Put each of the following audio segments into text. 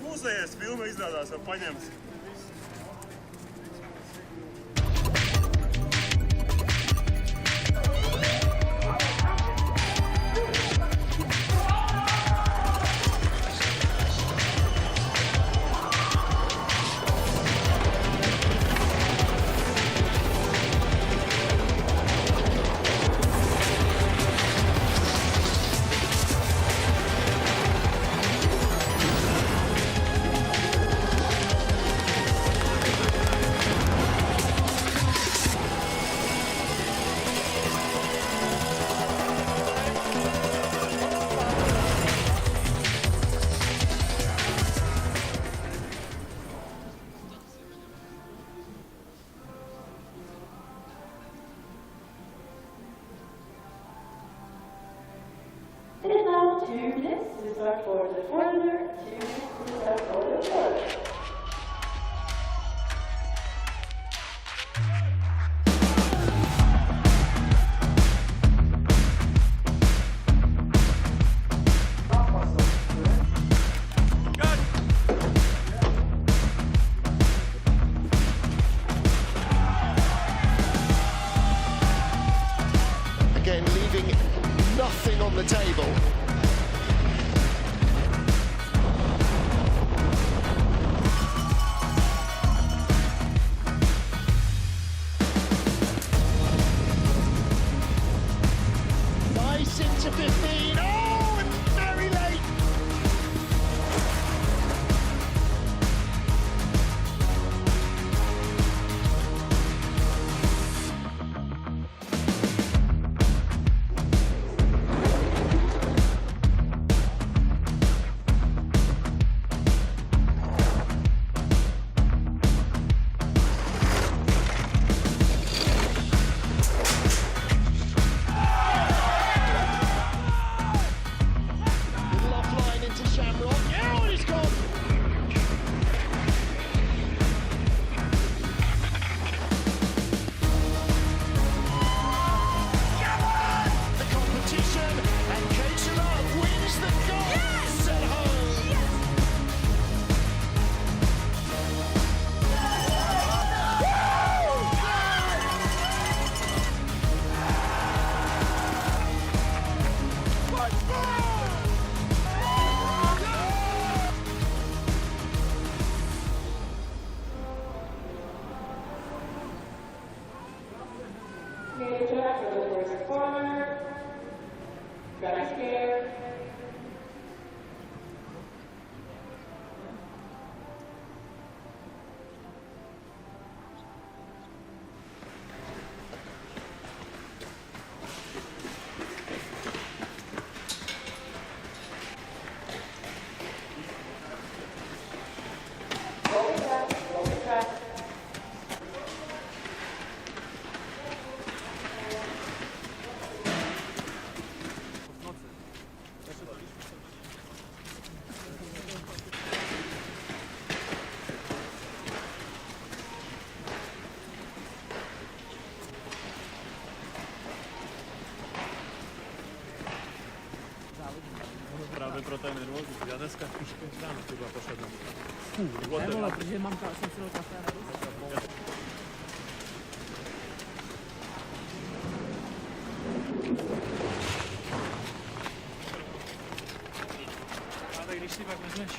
Mūsējais filma izrādās, var paņemt. Again, leaving nothing on the table. Nice into 15. Oh, and very late. Právě pro ten nervózní. Já dneska trošku ráno třeba pošedl. Nevole, protože mamka jsem si dal kafe a Ale když si pak vezmeš.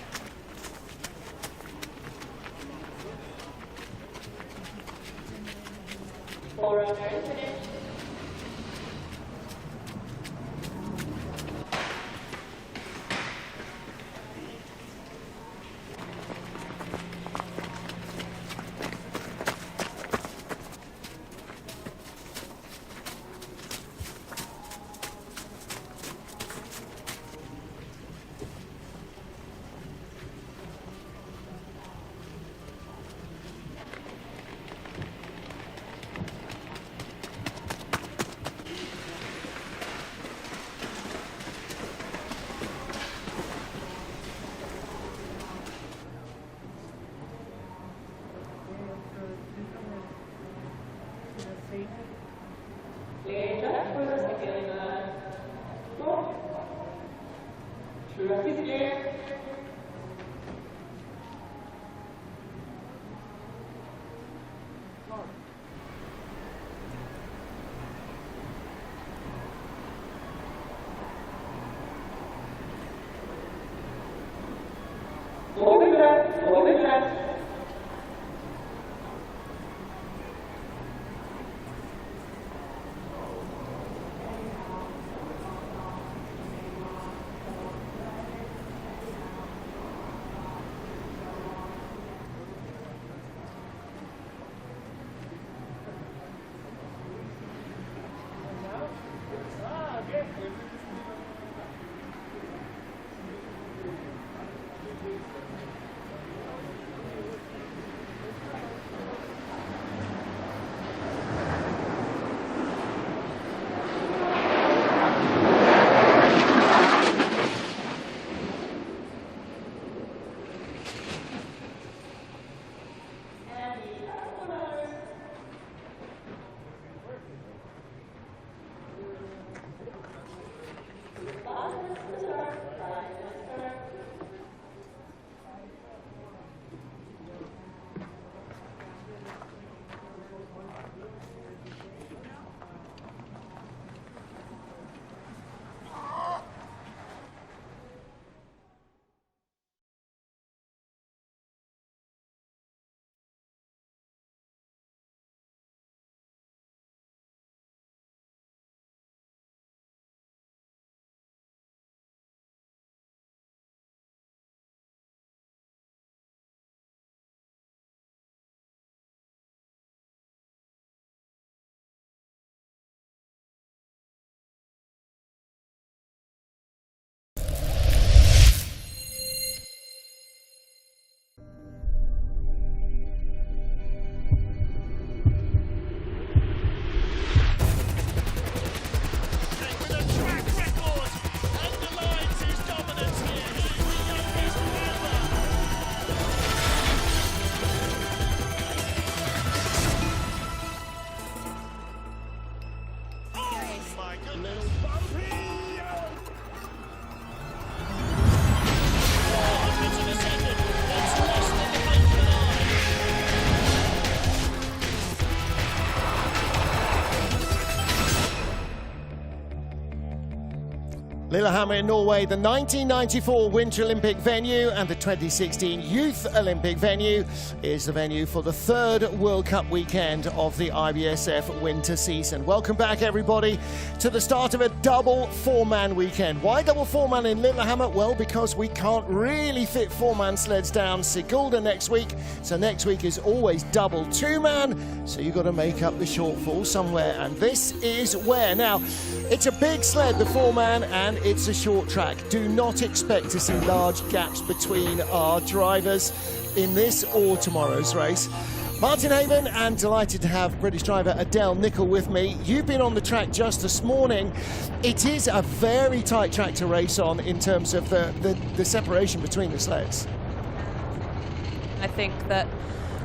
Lillehammer in Norway, the 1994 Winter Olympic venue and the 2016 Youth Olympic venue is the venue for the third World Cup weekend of the IBSF winter season. Welcome back, everybody, to the start of a double four-man weekend. Why double four-man in Lillehammer? Well, because we can't really fit four-man sleds down Sigulda next week, so next week is always double two-man, so you've got to make up the shortfall somewhere, and this is where. Now, it's a big sled, the four-man, and it's a short track. Do not expect to see large gaps between our drivers in this or tomorrow's race. Martin Haven, and delighted to have British driver Adele Nicol with me. You've been on the track just this morning. It is a very tight track to race on in terms of the separation between the sleds. I think that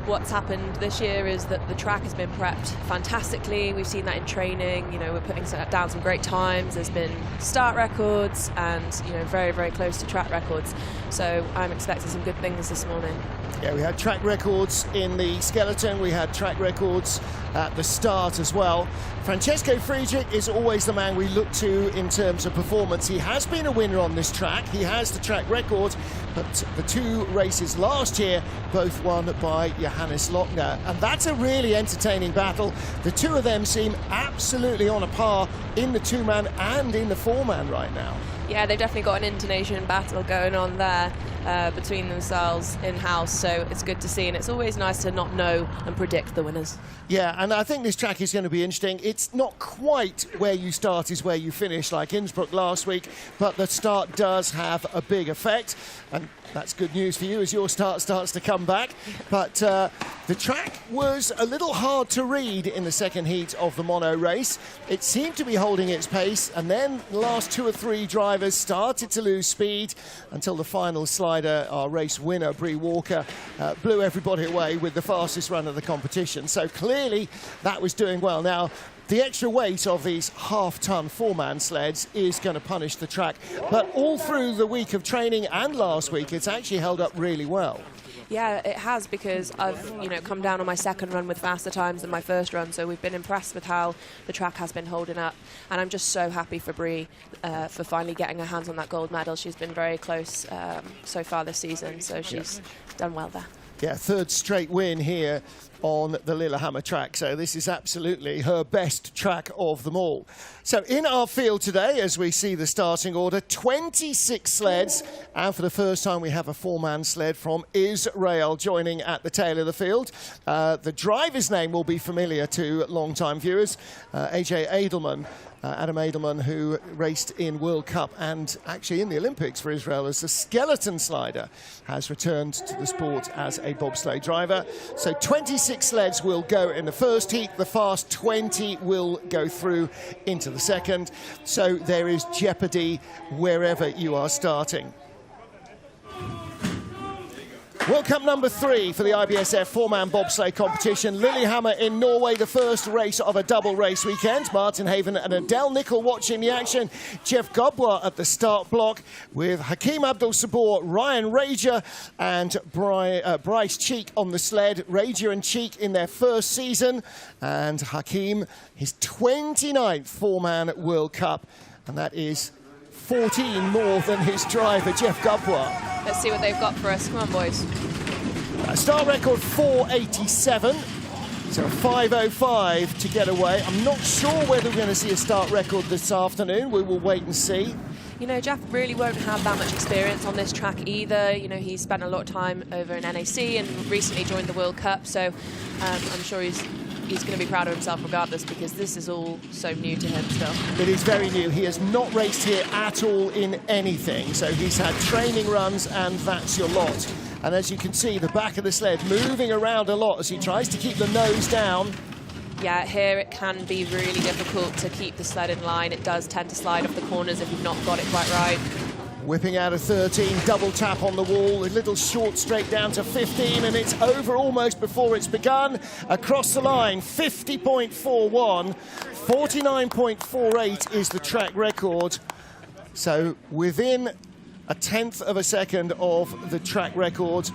what's happened this year is that the track has been prepped fantastically. We've seen that in training. You know, we're putting down some great times. There's been start records and, you know, very, very close to track records. So I'm expecting some good things this morning. Yeah, we had track records in the skeleton. We had track records at the start as well. Francesco Friedrich is always the man we look to in terms of performance. He has been a winner on this track. He has the track record, but the 2 races last year, both won by Johannes Lochner. And that's a really entertaining battle. The 2 of them seem absolutely on a par in the 2-man and in the 4-man right now. Yeah, they've definitely got an intonation battle going on there between themselves in-house, so it's good to see, and it's always nice to not know and predict the winners. Yeah, and I think this track is going to be interesting. It's not quite where you start is where you finish, like Innsbruck last week, but the start does have a big effect, and that's good news for you as your start starts to come back. But the track was a little hard to read in the second heat of the mono race. It seemed to be holding its pace, and then the last 2 or 3 drivers started to lose speed until the final slider, our race winner, Bree Walker, blew everybody away with the fastest run of the competition. So clearly that was doing well. Now, the extra weight of these half-ton 4-man sleds is going to punish the track. But all through the week of training and last week, it's actually held up really well. Yeah, it has, because I've, you know, come down on my second run with faster times than my first run, so we've been impressed with how the track has been holding up, and I'm just so happy for Bree for finally getting her hands on that gold medal. She's been very close so far this season, so she's done well there. Yeah, 3rd straight win here on the Lillehammer track, so this is absolutely her best track of them all. So in our field today, as we see the starting order, 26 sleds, and for the first time we have a 4-man sled from Israel joining at the tail of the field. The driver's name will be familiar to long-time viewers, AJ Edelman. Adam Edelman, who raced in World Cup and actually in the Olympics for Israel as a skeleton slider, has returned to the sport as a bobsleigh driver. So 26 sleds will go in the first heat. The fast 20 will go through into the second. So there is jeopardy wherever you are starting. World Cup number 3 for the IBSF 4-man bobsleigh competition. Lillehammer in Norway, the first race of a double race weekend. Martin Haven and Adele Nicol watching the action. Jeff Gobler at the start block with Hakeem Abdul-Sabor, Ryan Rager and Bryce Cheek on the sled. Rager and Cheek in their first season, and Hakeem his 29th 4-man World Cup, and that is 14 more than his driver, Jeff Gobler. Let's see what they've got for us. Come on, boys. Start record 4:87, so 5:05 to get away. I'm not sure whether we're going to see a start record this afternoon. We will wait and see. You know, Jeff really won't have that much experience on this track either. You know, he's spent a lot of time over in NAC and recently joined the World Cup, so I'm sure he's going to be proud of himself regardless, because this is all so new to him still. It is very new. He has not raced here at all in anything, so he's had training runs and that's your lot. And as you can see, the back of the sled moving around a lot as he tries to keep the nose down. Yeah, here it can be really difficult to keep the sled in line. It does tend to slide off the corners if you've not got it quite right. Whipping out of 13, double tap on the wall, a little short straight down to 15, and it's over almost before it's begun. Across the line, 50.41, 49.48 is the track record. So within a 1/10 of a second of the track record.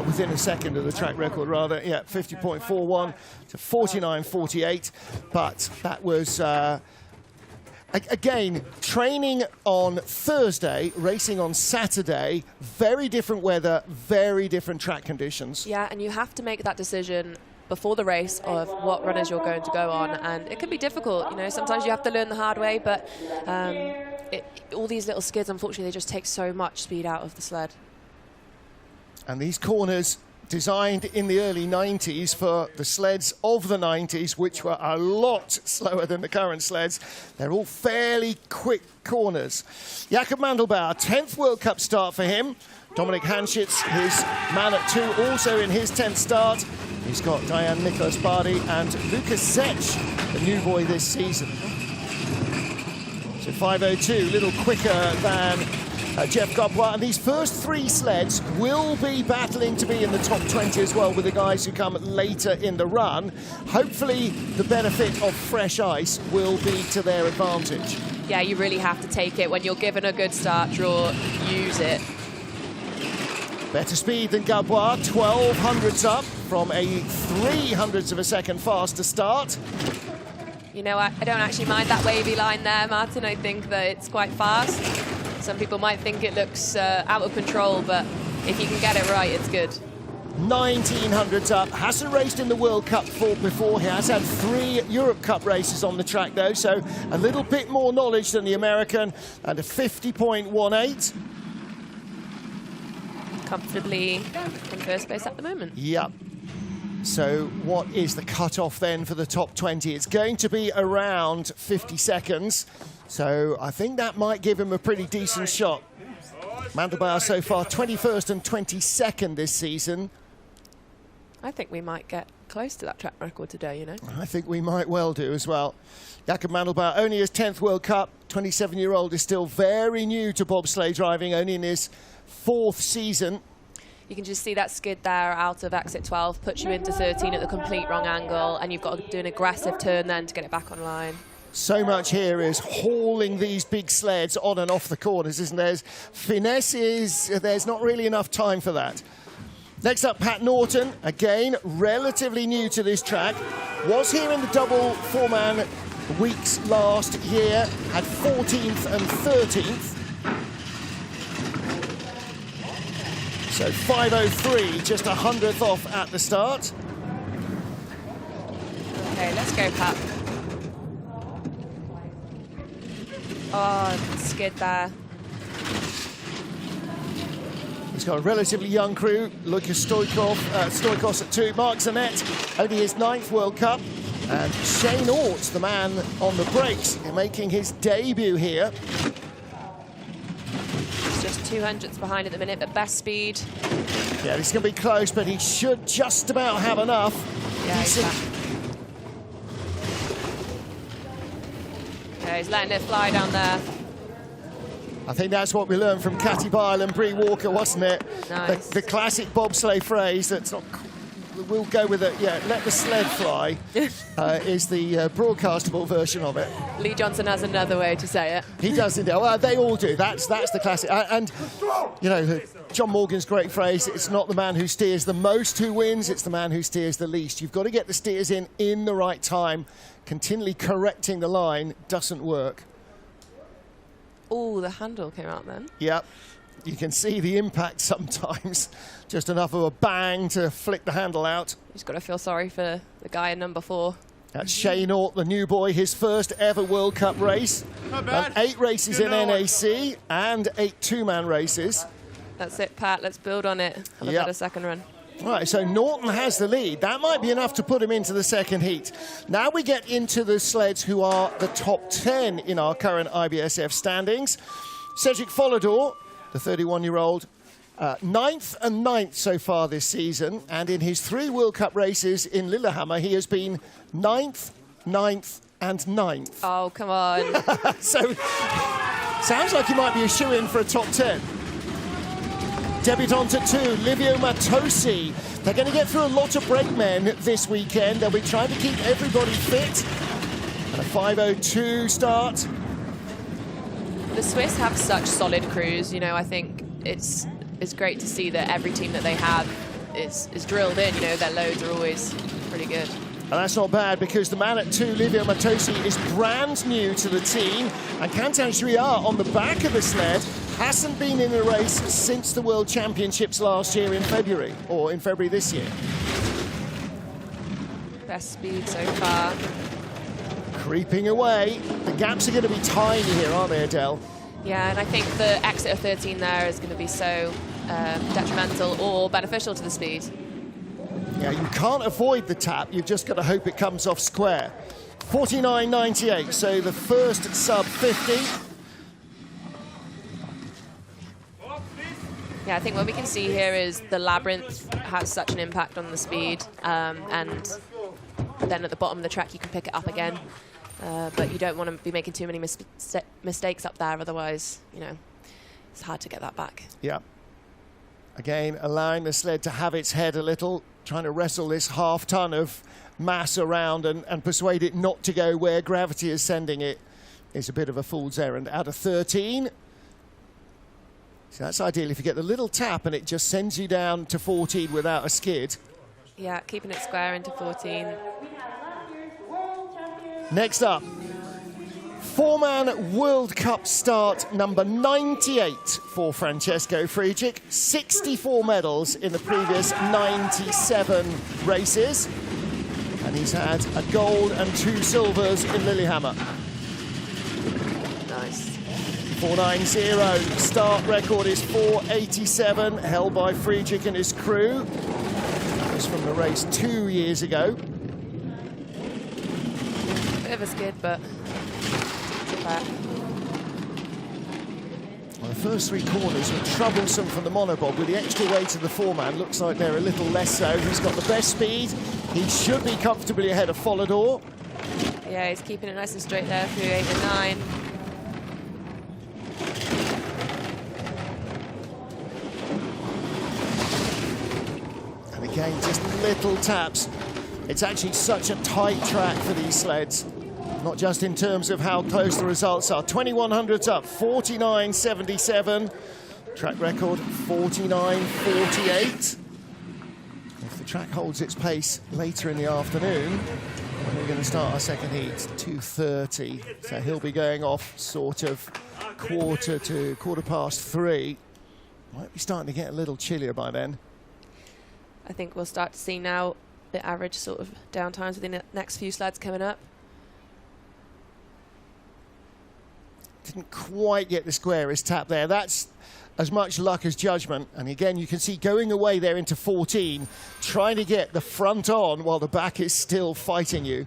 Within a second of the track record, rather. Yeah, 50.41 to 49.48. But that was... Again, training on Thursday, racing on Saturday, very different weather, very different track conditions. Yeah, and you have to make that decision before the race of what runners you're going to go on, and it can be difficult. You know, sometimes you have to learn the hard way, but all these little skids, unfortunately, they just take so much speed out of the sled. And these corners, designed in the early 90s for the sleds of the 90s, which were a lot slower than the current sleds. They're all fairly quick corners. Jakob Mandelbauer, 10th World Cup start for him. Dominik Hanschitz, his man at 2, also in his 10th start. He's got Diane Nicholas Bardi and Lucas Zech, the new boy this season. So 5:02, a little quicker than Jeff Gobwa, and these first 3 sleds will be battling to be in the top 20 as well with the guys who come later in the run. Hopefully the benefit of fresh ice will be to their advantage. Yeah, you really have to take it. When you're given a good start draw, use it. Better speed than Gabwa, 1200s up from a 300ths of a second faster start. You know, I don't actually mind that wavy line there, Martin. I think that it's quite fast. Some people might think it looks out of control, but if you can get it right, it's good. 1900s up. Hasn't raced in the World Cup before. He has had 3 Europe Cup races on the track, though, so a little bit more knowledge than the American, and a 50.18. Comfortably in first place at the moment. Yep. So what is the cut-off then for the top 20? It's going to be around 50 seconds. So I think that might give him a pretty decent shot. Mandelbauer so far 21st and 22nd this season. I think we might get close to that track record today, you know. I think we might well do as well. Jakob Mandelbauer, only his 10th World Cup. 27-year-old is still very new to bobsleigh driving, only in his 4th season. You can just see that skid there out of exit 12, puts you into 13 at the complete wrong angle, and you've got to do an aggressive turn then to get it back online. So much here is hauling these big sleds on and off the corners, isn't there? Finesses, there's not really enough time for that. Next up, Pat Norton, again, relatively new to this track. Was here in the double 4-man weeks last year, had 14th and 13th. So 5:03, just 100th off at the start. Okay, let's go, Pat. Oh, skid there. He's got a relatively young crew. Lucas Stoikos at 2. Mark Zanet, only his 9th World Cup. And Shane Ort, the man on the brakes, making his debut here. He's just 200ths behind at the minute, but best speed. Yeah, this is going to be close, but he should just about have enough. Yeah, he's letting it fly down there. I think that's what we learned from Catty Byle and Bree Walker, wasn't it? Nice. The classic bobsleigh phrase that's not... We'll go with it, yeah, let the sled fly, is the broadcastable version of it. Lee Johnson has another way to say it. He does indeed. Well, they all do. That's the classic. And, you know, John Morgan's great phrase, it's not the man who steers the most who wins, it's the man who steers the least. You've got to get the steers in the right time. Continually correcting the line doesn't work. Oh, the handle came out then. Yep. You can see the impact sometimes. Just enough of a bang to flick the handle out. You just got to feel sorry for the guy in number 4. That's Shane Ort, the new boy, his first ever World Cup race. 8 races in NAC and 8 2-man races. That's it, Pat. Let's build on it. Have a better second run. Right, so Norton has the lead. That might be enough to put him into the second heat. Now we get into the sleds who are the top 10 in our current IBSF standings. Cedric Follador, the 31-year-old, 9th and 9th so far this season, and in his 3 World Cup races in Lillehammer, he has been 9th, 9th, and 9th. Oh, come on. So, sounds like he might be a shoo-in for a top 10. Debutant at 2, Livio Matosi. They're going to get through a lot of brakemen this weekend. They'll be trying to keep everybody fit. And a 5:02 start. The Swiss have such solid crews. You know, I think it's great to see that every team that they have is drilled in. You know, their loads are always pretty good. And that's not bad, because the man at 2, Livio Matosi, is brand new to the team. And Quentin Juillard on the back of the sled hasn't been in a race since the World Championships last year in February, or in February this year. Best speed so far. Creeping away. The gaps are going to be tiny here, aren't they, Adele? Yeah, and I think the exit of 13 there is going to be so detrimental or beneficial to the speed. Yeah, you can't avoid the tap. You've just got to hope it comes off square. 49.98, so the first sub 50. Yeah, I think what we can see here is the labyrinth has such an impact on the speed, and then at the bottom of the track you can pick it up again, but you don't want to be making too many mistakes up there, otherwise, you know, it's hard to get that back. Yeah. Again, allowing the sled to have its head a little, trying to wrestle this half-ton of mass around and persuade it not to go where gravity is sending it is a bit of a fool's errand. Out of 13. So that's ideal if you get the little tap and it just sends you down to 14 without a skid. Yeah, keeping it square into 14. Next up, four-man World Cup start number 98 for Francesco Friedrich. 64 medals in the previous 97 races. And he's had a gold and 2 silvers in Lillehammer. Nice. 490. Start record is 487, held by Friedrich and his crew. That was from the race 2 years ago. Bit of a skid, but it's back. Well, the first 3 corners were troublesome from the monobob. With the extra weight of the four-man, looks like they're a little less so. He's got the best speed. He should be comfortably ahead of Follador. Yeah, he's keeping it nice and straight there through 8 and 9. And again, just little taps. It's actually such a tight track for these sleds. Not just in terms of how close the results are. 2100s up, 49.77. Track record, 49.48. If the track holds its pace later in the afternoon, we're going to start our second heat, 2:30. So he'll be going off sort of quarter past 3. Might be starting to get a little chillier by then. I think we'll start to see now the average sort of downtimes within the next few sleds coming up. Didn't quite get the squarest tap there. That's as much luck as judgment. And again, you can see going away there into 14, trying to get the front on while the back is still fighting you.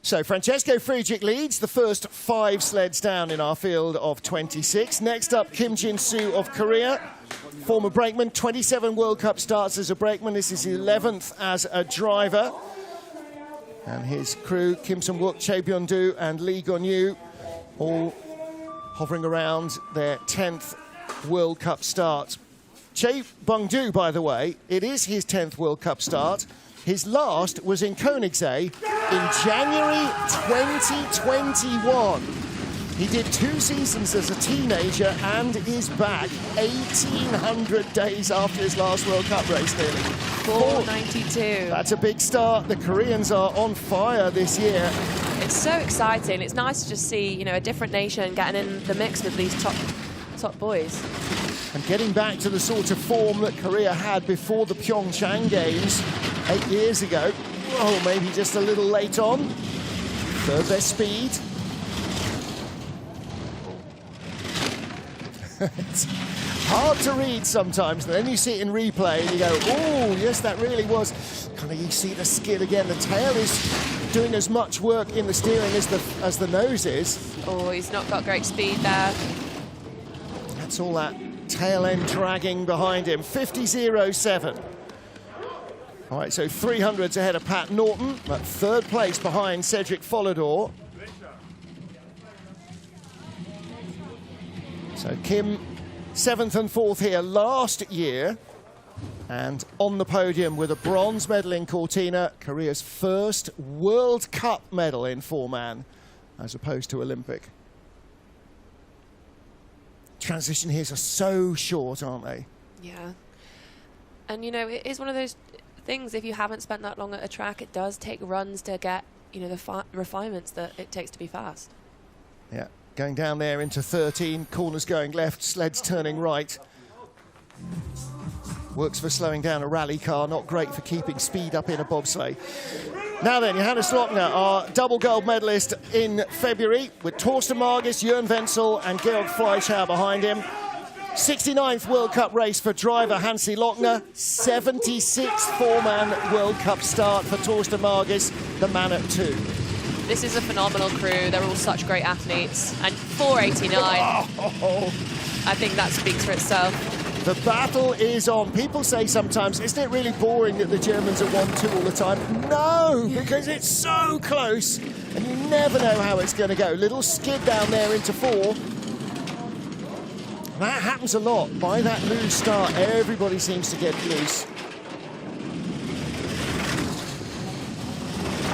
So Francesco Friedrich leads the first 5 sleds down in our field of 26. Next up, Kim Jin-soo of Korea, former brakeman, 27 World Cup starts as a brakeman. This is his 11th as a driver. And his crew, Kim Sung-wook, Chae Byun-do and Lee Gon-yu, all hovering around their 10th World Cup start. Chae Byun-do, by the way, it is his 10th World Cup start. His last was in Koenigsee in January 2021. He did 2 seasons as a teenager and is back 1,800 days after his last World Cup race, nearly. 492. That's a big start. The Koreans are on fire this year. It's so exciting. It's nice to just see, you know, a different nation getting in the mix with these top boys. And getting back to the sort of form that Korea had before the Pyeongchang Games 8 years ago. Oh, maybe just a little late on. Third best speed. It's hard to read sometimes, and then you see it in replay and you go, oh, yes, that really was. Kind of, you see the skid again. The tail is doing as much work in the steering as the nose is. Oh, he's not got great speed there. That's all that tail end dragging behind him. 50.07. All right, so 300s ahead of Pat Norton, at 3rd place behind Cedric Follador. So Kim, 7th and 4th here last year, and on the podium with a bronze medal in Cortina, Korea's first World Cup medal in 4-man, as opposed to Olympic. Transition heres are so short, aren't they? Yeah. And, you know, it is one of those things, if you haven't spent that long at a track, it does take runs to get, you know, the refinements that it takes to be fast. Yeah. Going down there into 13, corners going left, sleds turning right. Works for slowing down a rally car, not great for keeping speed up in a bobsleigh. Now then, Johannes Lochner, our double gold medalist in February, with Torsten Margis, Jörn Wenzel and Georg Fleischhauer behind him. 69th World Cup race for driver Hansi Lochner. 76th 4-man World Cup start for Torsten Margis, the man at 2. This is a phenomenal crew. They're all such great athletes. And 489, I think that speaks for itself. The battle is on. People say sometimes, isn't it really boring that the Germans are 1-2 all the time? No, because it's so close, and you never know how it's going to go. Little skid down there into 4. That happens a lot. By that loose start, everybody seems to get loose.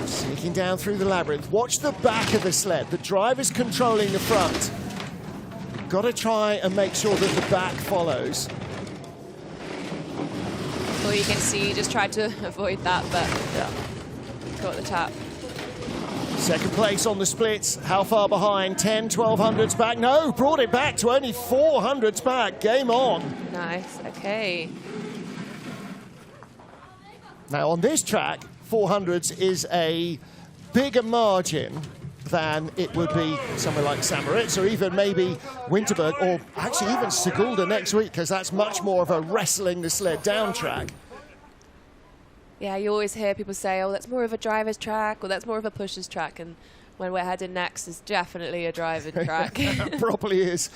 Sneaking down through the labyrinth. Watch the back of the sled. The driver's controlling the front. Got to try and make sure that the back follows. Well, you can see, just tried to avoid that, but yeah, got the tap. Second place on the splits. How far behind? 10, 1200s back. No, brought it back to only 400s back. Game on. Nice, okay. Now on this track, 400s is a bigger margin than it would be somewhere like St. Moritz or even maybe Winterberg or actually even Sigulda next week, because that's much more of a wrestling the sled down track. Yeah, you always hear people say, oh, that's more of a driver's track or that's more of a pusher's track, and when we're heading next is definitely a driving track. It probably is.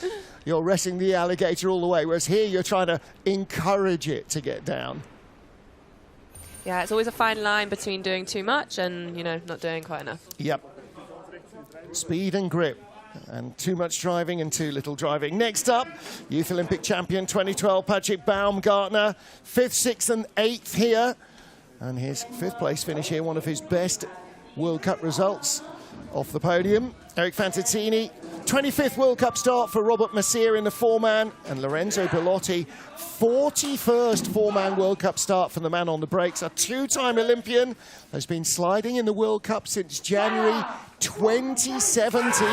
You're wrestling the alligator all the way, whereas here you're trying to encourage it to get down. Yeah, it's always a fine line between doing too much and, you know, not doing quite enough. Yep. Speed and grip, and too much driving and too little driving. Next up, Youth Olympic Champion 2012, Patrick Baumgartner, 5th, 6th and 8th here. And his 5th place finish here, one of his best World Cup results off the podium. Eric Fantazzini, 25th World Cup start for Robert Messier in the 4-man, and Lorenzo Bellotti, 41st 4-man World Cup start for the man on the brakes. A 2-time Olympian, has been sliding in the World Cup since January 2017.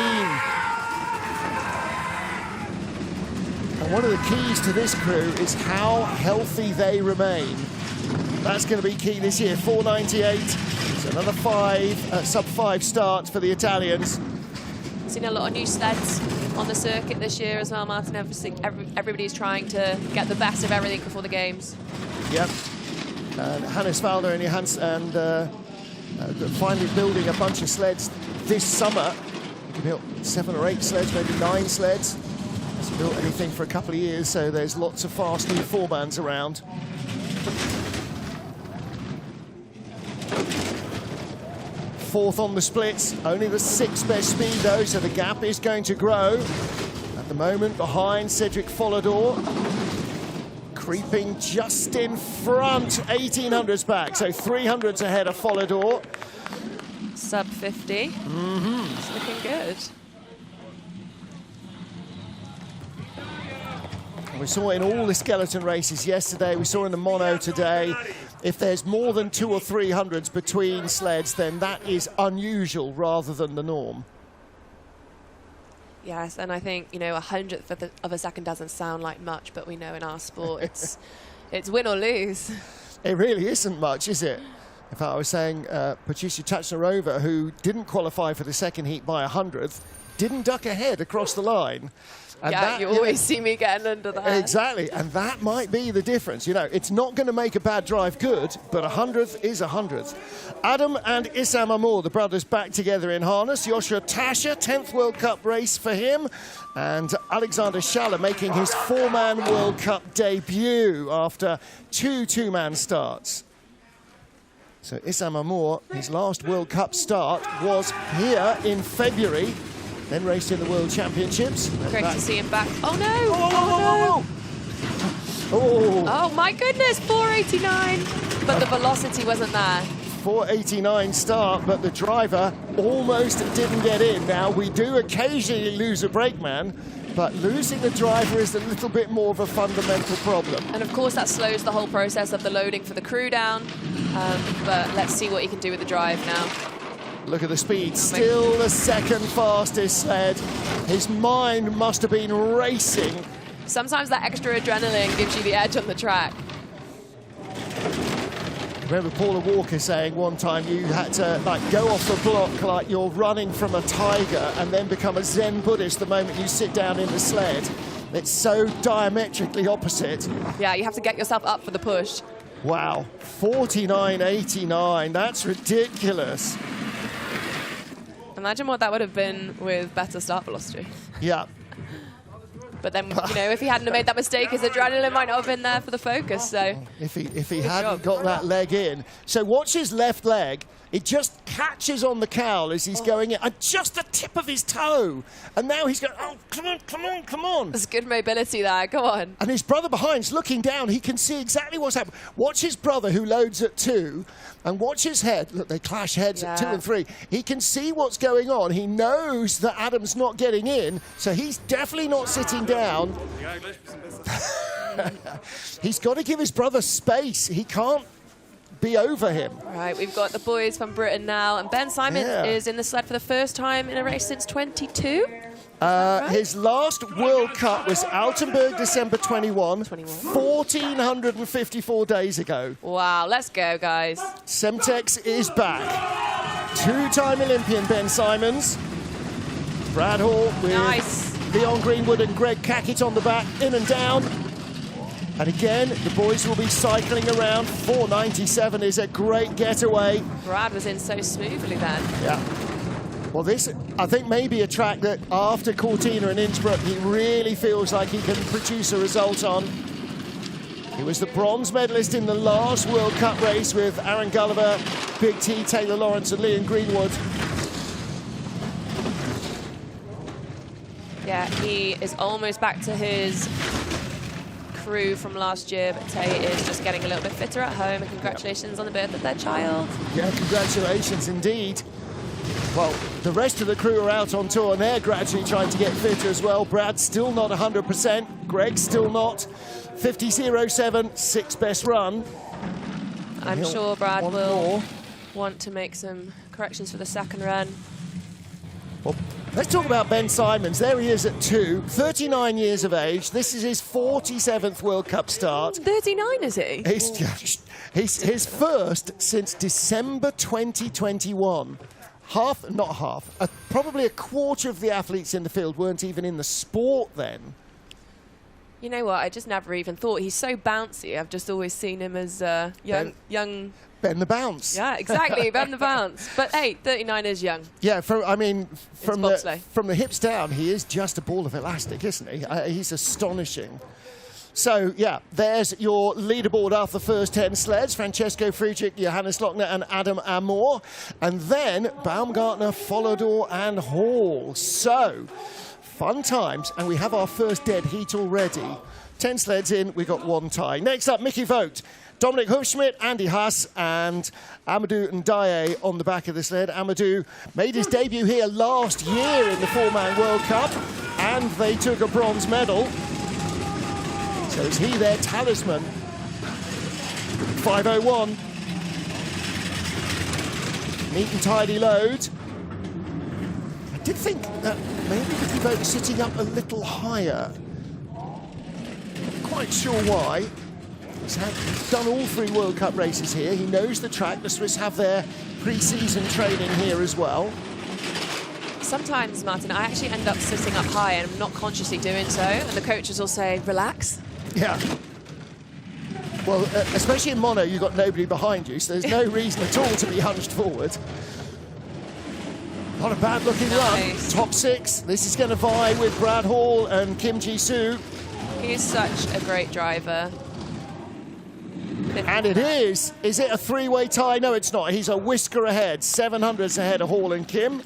And one of the keys to this crew is how healthy they remain. That's going to be key this year. 498. It's another sub-5 start for the Italians. Seen a lot of new sleds on the circuit this year as well, Martin. Everybody's trying to get the best of everything before the games. Yep. And Hannes Valder and Johannes finally building a bunch of sleds this summer. He built 7 or 8 sleds, maybe 9 sleds. Hasn't built anything for a couple of years, so there's lots of fast new 4-mans around. Fourth on the splits, only the 6th best speed though, so the gap is going to grow. At the moment behind Cedric Follador, creeping just in front, 1800s back, so 300s ahead of Follador. Sub 50. It's looking good. And we saw it in all the skeleton races yesterday, we saw in the mono today. If there's more than 200 or 300s between sleds, then that is unusual rather than the norm. Yes, and I think, you know, 100th of a second doesn't sound like much, but we know in our sport it's win or lose. It really isn't much, is it? In fact, I was saying Patricia Tachnarova, who didn't qualify for the second heat by 100th, didn't duck ahead across the line. And yeah, that, you always see me getting under that. Exactly, and that might be the difference. You know, it's not going to make a bad drive good, but 100th is 100th. Adam and Issam Amour, the brothers, back together in harness. Joshua Tasha, 10th World Cup race for him. And Alexander Schaller making his 4-man World Cup debut after 2 2-man starts. So Issam Amour, his last World Cup start was here in February. Then raced in the World Championships. Great to see him back. Oh no! Oh, no! Oh my goodness, 489. But the velocity wasn't there. 489 start, but the driver almost didn't get in. Now, we do occasionally lose a brakeman, but losing the driver is a little bit more of a fundamental problem. And of course, that slows the whole process of the loading for the crew down. But let's see what he can do with the drive now. Look at the speed, still the second fastest sled. His mind must have been racing. Sometimes that extra adrenaline gives you the edge on the track. Remember Paula Walker saying one time you had to go off the block like you're running from a tiger and then become a Zen Buddhist the moment you sit down in the sled. It's so diametrically opposite. Yeah, you have to get yourself up for the push. Wow, 49.89, that's ridiculous. Imagine what that would have been with better start velocity. Yeah. But then, you know, if he hadn't have made that mistake, his adrenaline might not have been there for the focus. So if he hadn't got that leg in. So watch his left leg. It just catches on the cowl as he's going in, and just the tip of his toe. And now he's going, oh, come on, come on, come on. There's good mobility there, go on. And his brother behind's looking down. He can see exactly what's happening. Watch his brother, who loads at 2, and watch his head. Look, they clash heads at 2 and 3. He can see what's going on. He knows that Adam's not getting in, so he's definitely not sitting down. He's got to give his brother space. He can't be over him. Right, we've got the boys from Britain now, and Ben Simon is in the sled for the first time in a race since 22. His last World Cup was Altenburg, December 21, 1,454 days ago. Wow, let's go, guys. Semtex is back. 2-time Olympian Ben Simons. Brad Hall with Leon Greenwood and Greg Cackett on the back, in and down. And again, the boys will be cycling around. 497 is a great getaway. Brad was in so smoothly then. Yeah. Well, this, I think, may be a track that after Cortina and Innsbruck, he really feels like he can produce a result on. He was the bronze medalist in the last World Cup race with Aaron Gulliver, Big T, Taylor Lawrence and Leon Greenwood. Yeah, he is almost back to his crew from last year, but Tay is just getting a little bit fitter at home, and congratulations on the birth of their child. Yeah, congratulations indeed. Well, the rest of the crew are out on tour, and they're gradually trying to get fitter as well. Brad's still not 100%. Greg's still not. 50.07, 6th best run. I'm sure Brad will want to make some corrections for the second run. Well, let's talk about Ben Simons. There he is at 2, 39 years of age. This is his 47th World Cup start. 39, is he? He's his first since December 2021. Probably a quarter of the athletes in the field weren't even in the sport then. You know what? I just never even thought. He's so bouncy. I've just always seen him as young. Ben the Bounce. Yeah, exactly, Ben the Bounce. But hey, 39 is young. Yeah, from the hips down, he is just a ball of elastic, isn't he? He's astonishing. So, yeah, there's your leaderboard after the first 10 sleds. Francesco Friedrich, Johannes Lochner and Adam Amor. And then Baumgartner, Follodor and Hall. So, fun times. And we have our first dead heat already. 10 sleds in, we got 1 tie. Next up, Mickey Vogt, Dominic Hufschmidt, Andy Haas and Amadou Ndiaye on the back of the sled. Amadou made his debut here last year in the 4-man World Cup, and they took a bronze medal. So is he their talisman? 5:01. Neat and tidy load. I did think that maybe Mickey Vogt sitting up a little higher. Not quite sure why. He's done all 3 World Cup races here. He knows the track. The Swiss have their pre-season training here as well. Sometimes, Martin, I actually end up sitting up high and I'm not consciously doing so, and the coaches will say, relax. Yeah. Well, especially in mono, you've got nobody behind you, so there's no reason at all to be hunched forward. Not a bad-looking run. Top 6. This is going to vie with Brad Hall and Kim Ji-soo. He's such a great driver. And it is. Is it a 3-way tie? No, it's not. He's a whisker ahead. 700s ahead of Hall and Kim.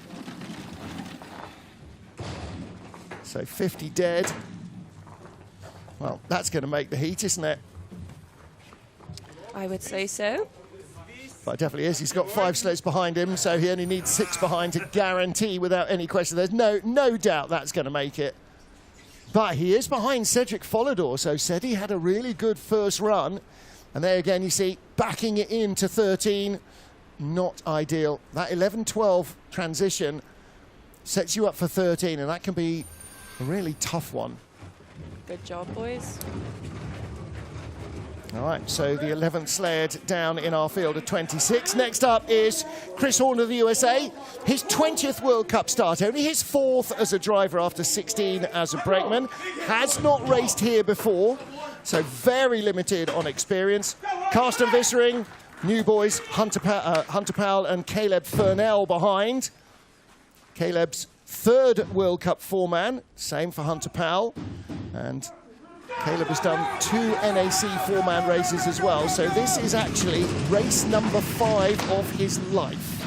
So 50 dead. Well, that's going to make the heat, isn't it? I would say so. But it definitely is. He's got 5 sleds behind him, so he only needs 6 behind to guarantee without any question. There's no doubt that's going to make it. But he is behind Cedric Follodor, so said he had a really good first run. And there again, you see, backing it into 13, not ideal. That 11-12 transition sets you up for 13, and that can be a really tough one. Good job, boys. All right, so the 11th sled down in our field of 26. Next up is Chris Horn of the USA. His 20th World Cup start, only his 4th as a driver after 16 as a brakeman. Has not raced here before, so very limited on experience. Carsten Vissering, new boys, Hunter Powell and Caleb Furnell behind. Caleb's 3rd World Cup 4-man, same for Hunter Powell. And Caleb has done 2 NAC 4-man races as well, so this is actually race number 5 of his life.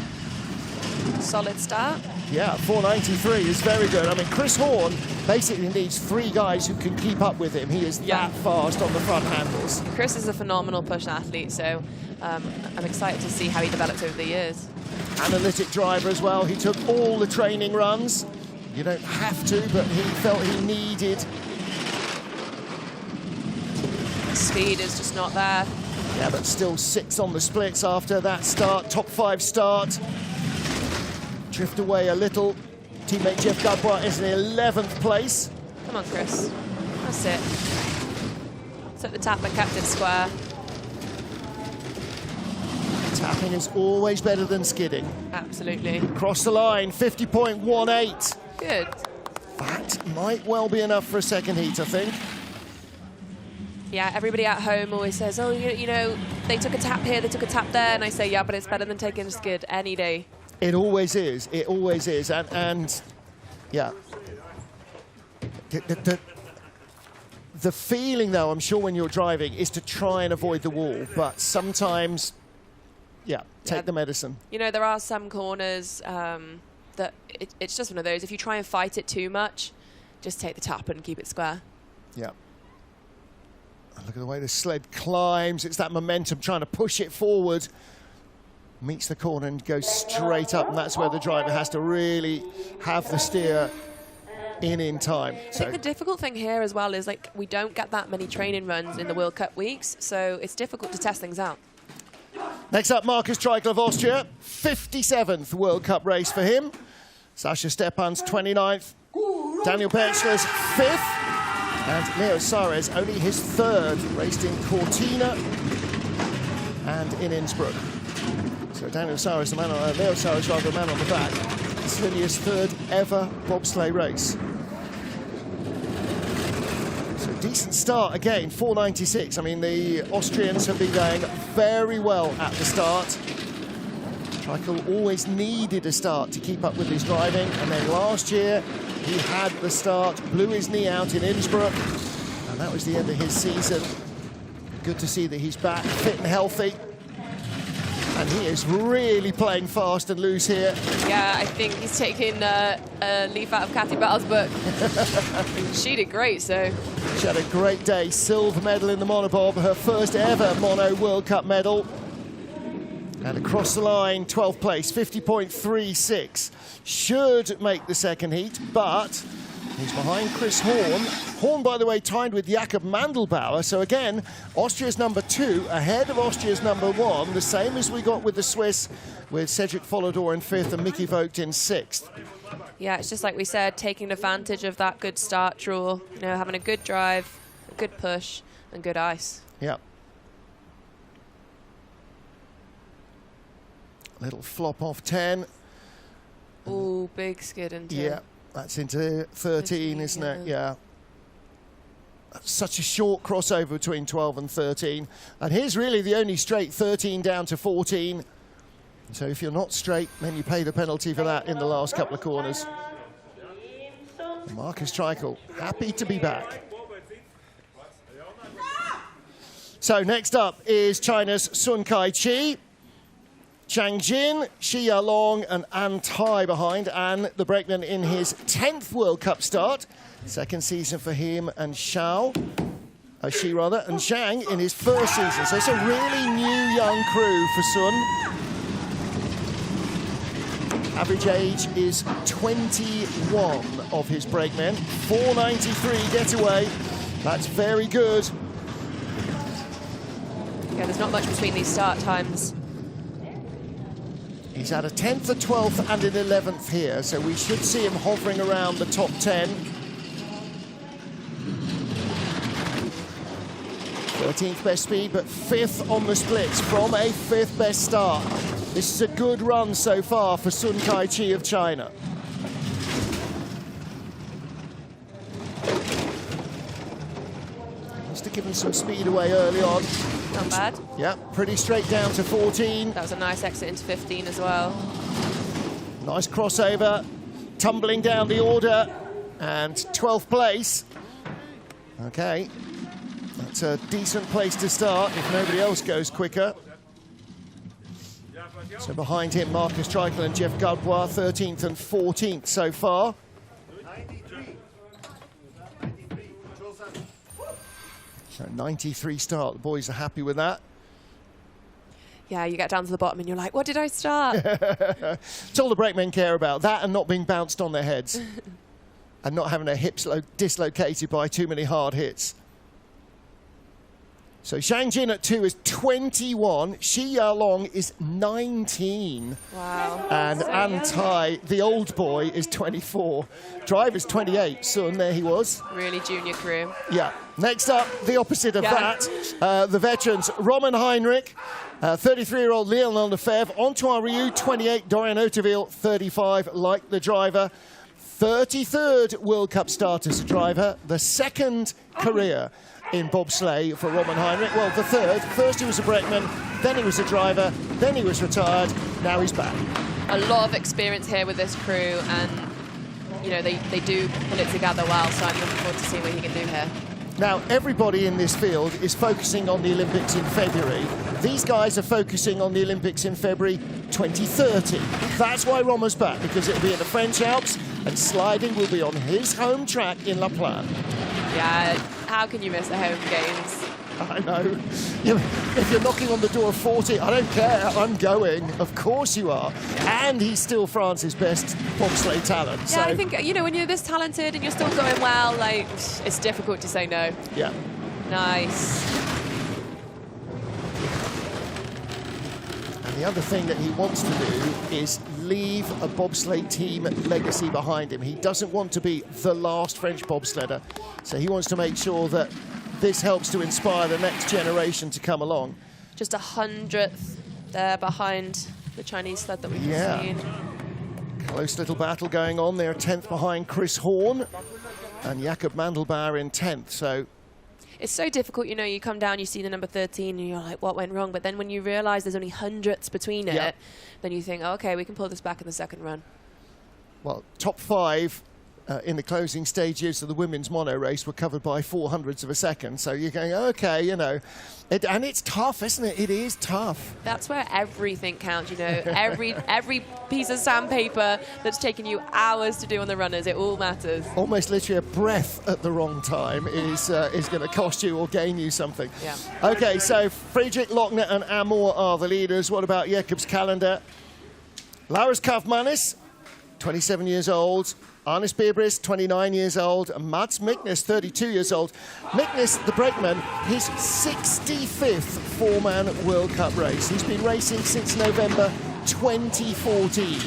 Solid start. Yeah, 4.93 is very good. I mean, Chris Horn basically needs 3 guys who can keep up with him. He is that fast on the front handles. Chris is a phenomenal push athlete, so I'm excited to see how he develops over the years. Analytic driver as well. He took all the training runs. You don't have to, but he felt he needed. Speed is just not there. Yeah, but still 6 on the splits after that start. Top 5 start. Drift away a little. Teammate Jeff Gadbois is in 11th place. Come on, Chris. That's it. Took the tap and kept it square. Tapping is always better than skidding. Absolutely. Cross the line, 50.18. Good. That might well be enough for a second heat, I think. Yeah, everybody at home always says, oh, you know, they took a tap here, they took a tap there, and I say, yeah, but it's better than taking a skid any day. It always is. It always is. And yeah. The feeling, though, I'm sure when you're driving, is to try and avoid the wall. But sometimes, yeah, take the medicine. You know, there are some corners that it's just one of those. If you try and fight it too much, just take the tap and keep it square. Yeah. And look at the way the sled climbs. It's that momentum trying to push it forward. Meets the corner and goes straight up, and that's where the driver has to really have the steer in time. I think the difficult thing here as well is, like, we don't get that many training runs in the World Cup weeks, so it's difficult to test things out. Next up, Markus Treichel of Austria, 57th World Cup race for him. Sascha Stepan's 29th, Daniel Berchler's 5th, and Leo Sares only his 3rd, raced in Cortina and in Innsbruck. So Daniel Sares, the man on Leo Sares, rather, the man on the back. This is only his 3rd ever bobsleigh race. So decent start again, 4.96. I mean, the Austrians have been going very well at the start. Treichel always needed a start to keep up with his driving, and then last year he had the start, blew his knee out in Innsbruck, and that was the end of his season. Good to see that he's back, fit and healthy. And he is really playing fast and loose here. Yeah, I think he's taking a leaf out of Kathy Battle's book. She did great, so. She had a great day. Silver medal in the monobob, her first ever mono World Cup medal. And across the line, 12th place, 50.36. Should make the second heat, but he's behind Chris Horn. Horn, by the way, tied with Jakob Mandelbauer. So again, Austria's number 2 ahead of Austria's number 1. The same as we got with the Swiss, with Cedric Follodor in 5th and Mickey Vogt in 6th. Yeah, it's just like we said, taking advantage of that good start draw. You know, having a good drive, a good push, and good ice. Yeah. Little flop off 10. Oh, big skid into. Yeah, that's into 13, isn't it? Yeah. That's such a short crossover between 12 and 13. And here's really the only straight, 13 down to 14. So if you're not straight, then you pay the penalty for that in the last couple of corners. Markus Treichel, happy to be back. So next up is China's Sun Kai-chi. Chang Jin, Shi Yalong and An Tai behind, and the brakeman in his 10th World Cup start. Second season for him and Shi and Zhang in his first season. So it's a really new young crew for Sun. Average age is 21 of his brakemen. 4.93 getaway. That's very good. Yeah, there's not much between these start times. He's at a 10th, a 12th and an 11th here, so we should see him hovering around the top 10. 13th best speed, but 5th on the splits from a 5th best start. This is a good run so far for Sun Kai-chi of China. Must have given some speed away early on. Not bad. Yeah, pretty straight down to 14. That was a nice exit into 15 as well. Nice crossover, tumbling down the order, and 12th place. Okay, that's a decent place to start if nobody else goes quicker. So behind him, Marcus Treichel and Jeff Gadbois, 13th and 14th so far. So 93 start. The boys are happy with that. Yeah, you get down to the bottom and you're like, what did I start? It's all the brakemen care about, that and not being bounced on their heads. And not having their hips dislocated by too many hard hits. So Zhang Jin at 2 is 21. Shi Yalong is 19. Wow. And An Tai, the old boy, is 24. Driver's 28. Soon there he was. Really junior crew. Yeah. Next up, the opposite of that, the veterans, Roman Heinrich, 33-year-old Leon Lefebvre, Antoine Rioux, 28, Dorian Hauteville, 35, like the driver. 33rd World Cup start as a driver, the second career in bobsleigh for Roman Heinrich. Well, the third. First he was a brakeman, then he was a driver, then he was retired, now he's back. A lot of experience here with this crew, and you know they do pull it together well, so I'm looking forward to seeing what he can do here. Now, everybody in this field is focusing on the Olympics in February. These guys are focusing on the Olympics in February 2030. That's why Roma's back, because it'll be in the French Alps, and sliding will be on his home track in La Plagne. Yeah, how can you miss the home games? I know. If you're knocking on the door of 40, I don't care, I'm going. Of course you are. And he's still France's best bobsleigh talent. Yeah, so. I think, you know, when you're this talented and you're still going well, like, it's difficult to say no. Yeah. Nice. And the other thing that he wants to do is leave a bobsleigh team legacy behind him. He doesn't want to be the last French bobsledder. So he wants to make sure that this helps to inspire the next generation to come along. Just 100th there behind the Chinese sled that we've seen. Close little battle going on there, 10th behind Chris Horn and Jakob Mandelbauer in 10th. So it's so difficult, you know, you come down, you see the number 13 and you're like, what went wrong? But then when you realise there's only hundredths between it, then you think, oh, okay, we can pull this back in the second run. Well, top 5 in the closing stages of the women's mono race were covered by 400ths of a second. So you're going, okay, you know. And it's tough, isn't it? It is tough. That's where everything counts, you know. every piece of sandpaper that's taken you hours to do on the runners, it all matters. Almost literally a breath at the wrong time is going to cost you or gain you something. Yeah. Okay, so Friedrich, Lochner and Amor are the leaders. What about Jakob's calendar? Laurens Kaufmannis, 27 years old. Arnis Bierbris, 29 years old, and Mats Miknes, 32 years old. Miknes, the brakeman, his 65th four-man World Cup race. He's been racing since November 2014.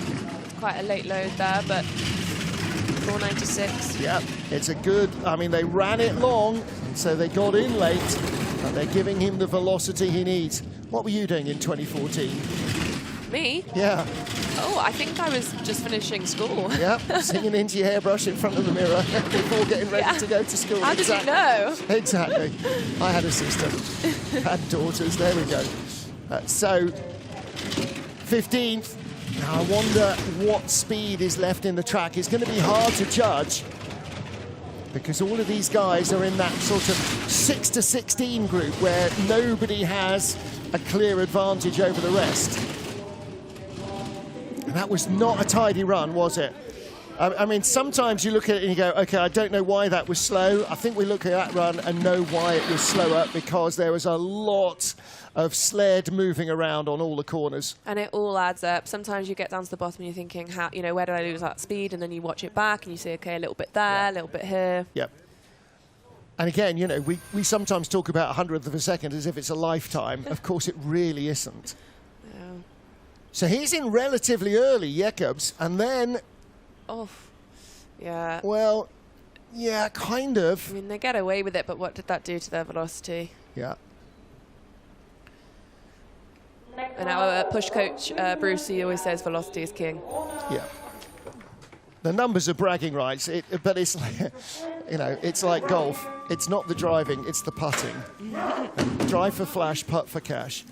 Quite a late load there, but 496. Yeah, it's a good, I mean, they ran it long, so they got in late, and they're giving him the velocity he needs. What were you doing in 2014? Me? Yeah. Oh, I think I was just finishing school. Yep, singing into your hairbrush in front of the mirror before getting ready to go to school. How did you know? Exactly. I had a sister, had daughters, there we go. So, 15th. Now I wonder what speed is left in the track. It's going to be hard to judge because all of these guys are in that sort of 6 to 16 group where nobody has a clear advantage over the rest. That was not a tidy run, was it? I mean, sometimes you look at it and you go, okay, I don't know why that was slow. I think we look at that run and know why it was slower because there was a lot of sled moving around on all the corners. And it all adds up. Sometimes you get down to the bottom and you're thinking, how, you know, where did I lose that speed? And then you watch it back and you say, okay, a little bit there, a little bit here. Yep. And again, you know, we sometimes talk about 100th of a second as if it's a lifetime. Of course, it really isn't. So he's in relatively early, Jakobs, and then... Oh, yeah. Well, yeah, kind of. I mean, they get away with it, but what did that do to their velocity? Yeah. And our push coach, Bruce, he always says velocity is king. Yeah. The numbers are bragging rights, but it's like, you know, it's like golf. It's not the driving, it's the putting. Drive for flash, putt for cash.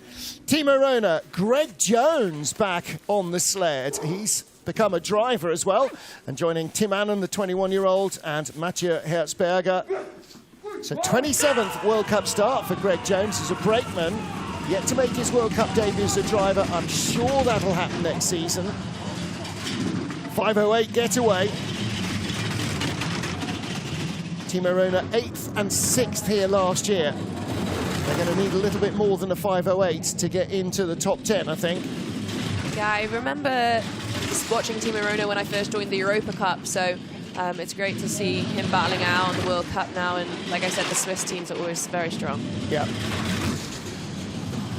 Timo Rona, Greg Jones back on the sled. He's become a driver as well, and joining Tim Annan, the 21-year-old, and Mathieu Herzberger. So 27th World Cup start for Greg Jones as a brakeman. Yet to make his World Cup debut as a driver. I'm sure that'll happen next season. 5:08 getaway. Timo Rönne 8th and 6th here last year. They're going to need a little bit more than a 5:08 to get into the top 10, I think. Yeah, I remember just watching Timo Rönne when I first joined the Europa Cup, so it's great to see him battling out on the World Cup now, and like I said, the Swiss teams are always very strong. Yeah.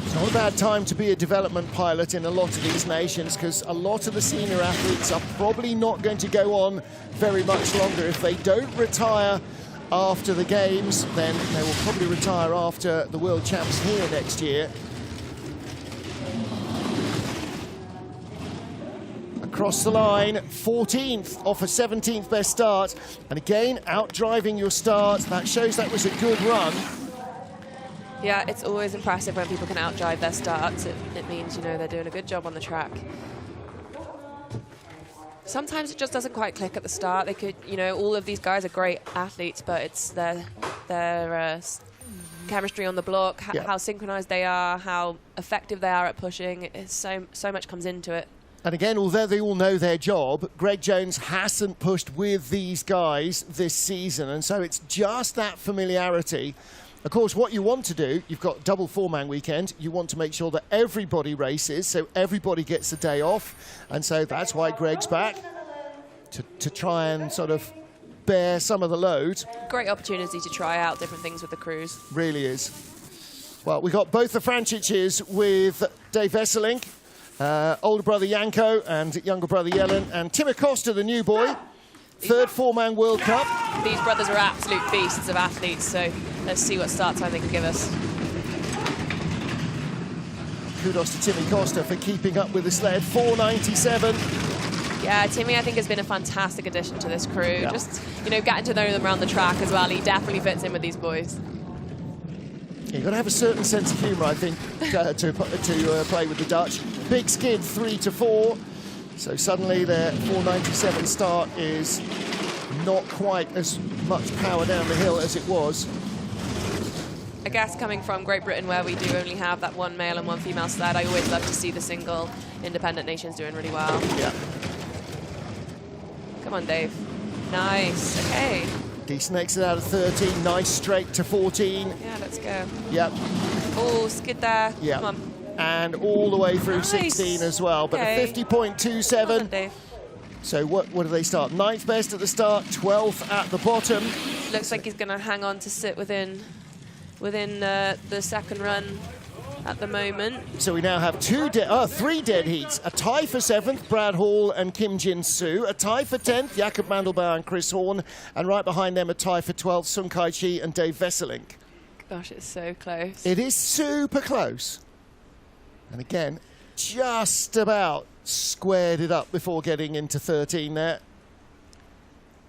It's not a bad time to be a development pilot in a lot of these nations, because a lot of the senior athletes are probably not going to go on very much longer. If they don't retire after the games, then they will probably retire after the World Champs here next year. Across the line, 14th off a 17th best start. And again, out driving your start. That shows that was a good run. Yeah, it's always impressive when people can outdrive their starts. It means, you know, they're doing a good job on the track. Sometimes it just doesn't quite click at the start. They could, you know, all of these guys are great athletes, but it's their chemistry on the block, how synchronized they are, how effective they are at pushing. It's so much comes into it. And again, although they all know their job, Greg Jones hasn't pushed with these guys this season, and so it's just that familiarity. Of course, what you want to do, you've got double four-man weekend, you want to make sure that everybody races, so everybody gets a day off, and so that's why Greg's back, to try and sort of bear some of the load. Great opportunity to try out different things with the crews. Really is. Well, we got both the Franciches with Dave Wesseling, older brother Janko and younger brother Jelen, and Tim Acosta, the new boy. Third four-man World Cup. These brothers are absolute beasts of athletes, so let's see what start time they can give us. Kudos to Timmy Costa for keeping up with the sled. 4:97. Yeah, Timmy, I think, has been a fantastic addition to this crew. Yeah. Just, you know, getting to know them around the track as well. He definitely fits in with these boys. You've got to have a certain sense of humour, I think, to play with the Dutch. Big skid, 3-4. So suddenly their 4:97 start is not quite as much power down the hill as it was. I guess coming from Great Britain, where we do only have that one male and one female sled, I always love to see the single independent nations doing really well. Yeah. Come on, Dave. Nice. Okay. Decent exit out of 13. Nice straight to 14. Yeah, let's go. Yep. Oh, skid there. Yeah. Come on. And all the way through Nice. 16 as well. But Okay. a 50.27. Well done, Dave. So what do they start? 9th best at the start, 12th at the bottom. Looks like he's going to hang on to sit within the second run at the moment. So we now have three dead heats. A tie for 7th, Brad Hall and Kim Jin-soo. A tie for 10th, Jakob Mandelbauer and Chris Horn. And right behind them, a tie for 12th, Sun Kai-chi and Dave Wesseling. Gosh, it's so close. It is super close. And again, just about squared it up before getting into 13 there.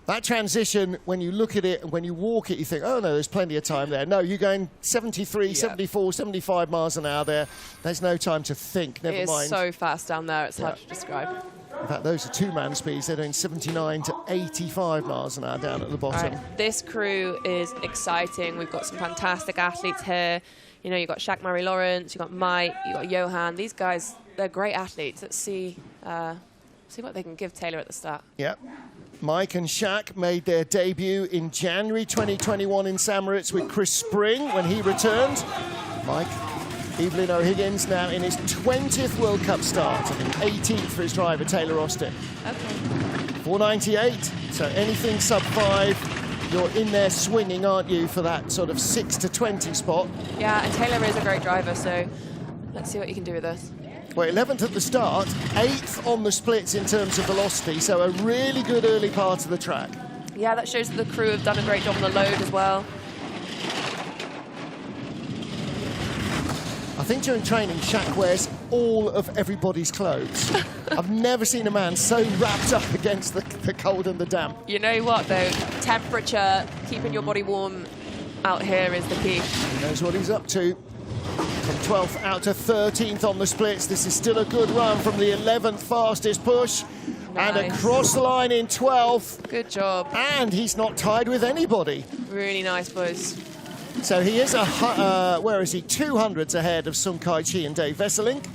That transition, when you look at it and when you walk it, you think, oh no, there's plenty of time there. No, you're going 73, 74, 75 miles an hour there. There's no time to think, never mind. It is so fast down there, it's hard to describe. In fact, those are two-man speeds. They're doing 79 to 85 miles an hour down at the bottom. Right. This crew is exciting. We've got some fantastic athletes here. You know, you've got Shaq Murray-Lawrence, you've got Mike, you've got Johan. These guys, they're great athletes. Let's see what they can give Taylor at the start. Yep. Mike and Shaq made their debut in January 2021 in St. Moritz with Chris Spring when he returned. Mike, Evelyn O'Higgins now in his 20th World Cup start and 18th for his driver, Taylor Austin. Okay. 4:98, so anything sub 5, you're in there swinging, aren't you, for that sort of 6 to 20 spot. Yeah, and Taylor is a great driver, so let's see what you can do with this. Well, 11th at the start, 8th on the splits in terms of velocity, so a really good early part of the track. Yeah, that shows that the crew have done a great job on the load as well. I think during training, Shaq wears all of everybody's clothes. I've never seen a man so wrapped up against the cold and the damp. You know what, though? Temperature, keeping your body warm out here is the key. He knows what he's up to. From 12th out to 13th on the splits. This is still a good run from the 11th fastest push. Nice. And across the line in 12th. Good job. And he's not tied with anybody. Really nice, boys. So he is where is he? 200s ahead of Sun Kai-chi and Dave Vesselink.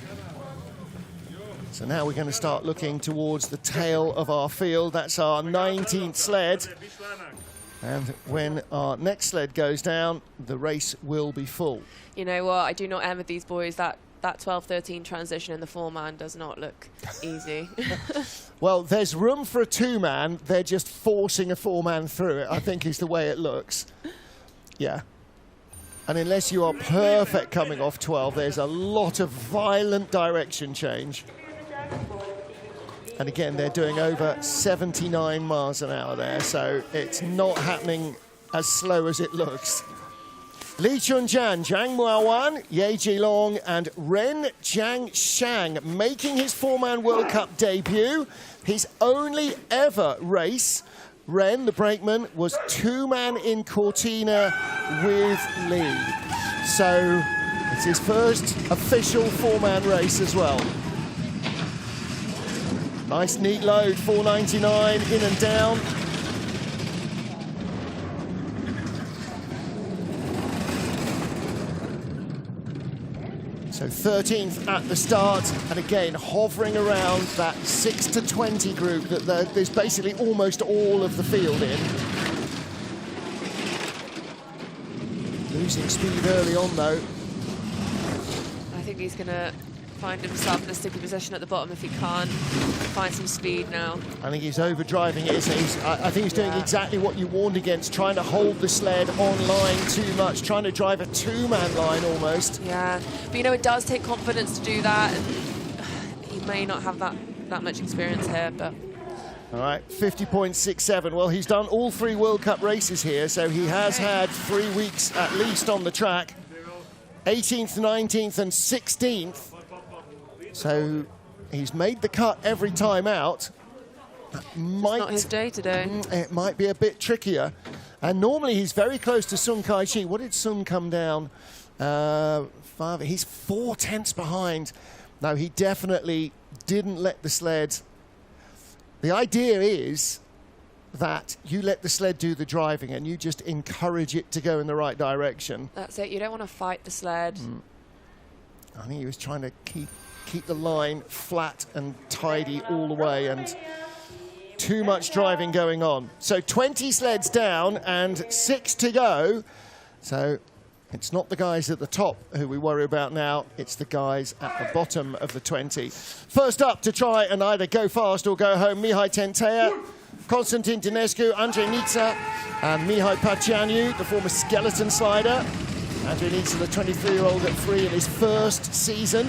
So now we're going to start looking towards the tail of our field. That's our 19th sled. And when our next sled goes down, the race will be full. You know what? I do not envy these boys. That 12-13 transition in the four-man does not look easy. Well, there's room for a two-man. They're just forcing a four-man through it, I think is the way it looks. Yeah. And unless you are perfect coming off 12, there's a lot of violent direction change. And again, they're doing over 79 miles an hour there, so it's not happening as slow as it looks. Li Chunjan, Zhang Muawan, Ye Jilong, and Ren Jiang Shang making his four-man World Cup debut. His only ever race. Ren, the brakeman, was two-man in Cortina with Li. So it's his first official four-man race as well. Nice neat load, 499 in and down. So 13th at the start, and again hovering around that 6 to 20 group that there's basically almost all of the field in. Losing speed early on though. I think he's going to find himself in a sticky position at the bottom if he can't find some speed now. I think he's overdriving it, isn't he? I think he's doing exactly what you warned against, trying to hold the sled on line too much, trying to drive a two-man line almost. Yeah, but you know, it does take confidence to do that, and he may not have that much experience here, but... All right, 50.67. Well, he's done all 3 World Cup races here, so he has had 3 weeks at least on the track. 18th, 19th and 16th. So he's made the cut every time out. That might, it's not his day today. It might be a bit trickier. And normally he's very close to Sun Kai-chi. What did Sun come down? 5. He's 4 tenths behind. No, he definitely didn't let the sled. The idea is that you let the sled do the driving and you just encourage it to go in the right direction. That's it. You don't want to fight the sled. I think he was trying to keep the line flat and tidy all the way, and too much driving going on. So 20 sleds down and 6 to go. So it's not the guys at the top who we worry about now, it's the guys at the bottom of the 20. First up to try and either go fast or go home, Mihai Tentea, Konstantin Dinescu, Andrei Neitsa, and Mihai Pacianu, the former skeleton slider. Andrei Neitsa, the 23-year-old at 3 in his first season.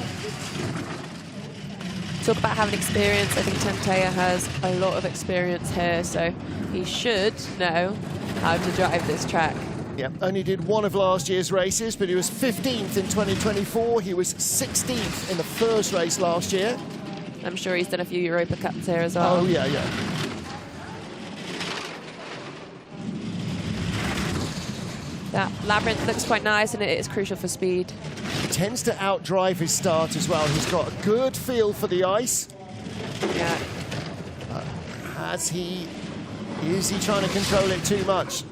Talk about having experience. I think Tentea has a lot of experience here, so he should know how to drive this track. Yeah, only did 1 of last year's races, but he was 15th in 2024. He was 16th in the first race last year. I'm sure he's done a few Europa Cups here as well. Oh, yeah, yeah. That labyrinth looks quite nice, and it is crucial for speed. He tends to outdrive his start as well. He's got a good feel for the ice. Yeah. Is he trying to control it too much?